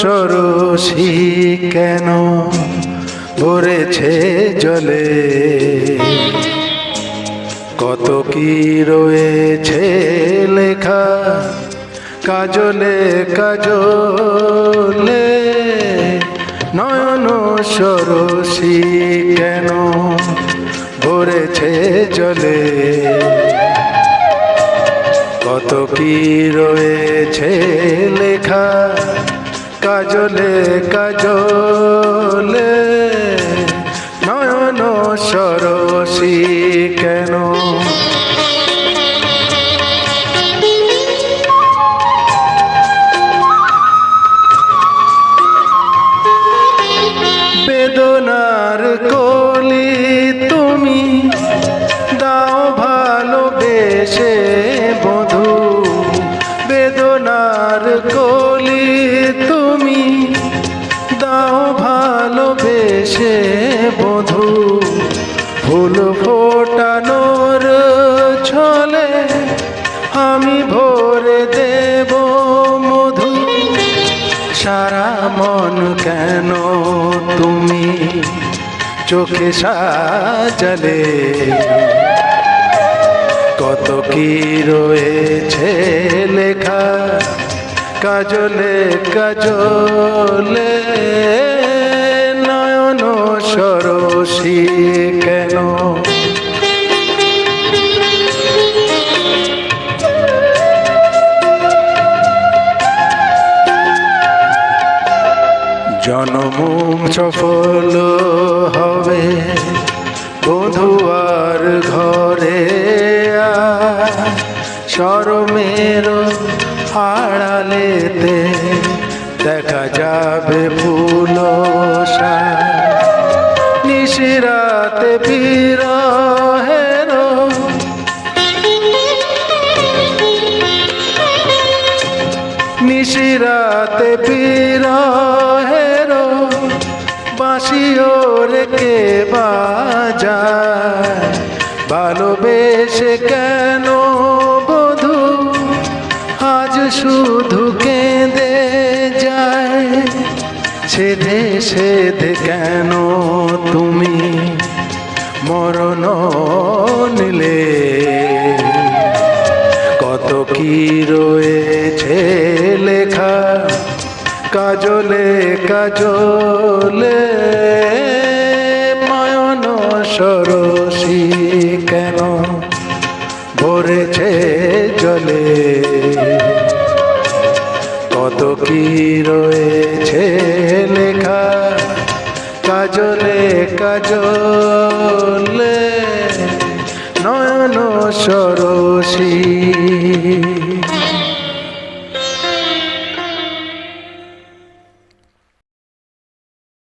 সরসী কেন ভরেছে জলে, কত কি রয়েছে লেখা কাজলে কাজলে। নয়ন সরসী কেন ভরেছে জলে, কত কি রয়েছে লেখা কাজলে কাজলে। নয়ন সরসী কেন, বেদনার কলি তুমি দাও ভালোবেসে বধূ, বেদনার কলি তুমি দাও ভালোবেসে বধূ। ফুল ফোটানোর ছলে আমি ভরে দেব মধু। সারা মন কেন তুমি চোখে সাজালে, কত কি রয়েছে লেখা কাজলে কাজলে। নয়ন সরসী কেন, জনম সফল হবে বধুয়ার ঘরে, শরমের আড়ালেতে দেখা যাবে ফুল নিশিরাতে বিরহের, নিশিরাতে বিরহের বাঁশিও রেখে বাজায়। ভালোবেসে কেন বধূ আজ শুধু কেঁদে যায়, সেধে সেধে কেন তুমি মরণ নিলে। কত কি রয়েছে লেখা কাজলে কাজলে। নয়ন সরসী কেন ভরেছে জলে, কত কি রয়েছে লেখা কাজলে কাজলে। নয়ন সরসী।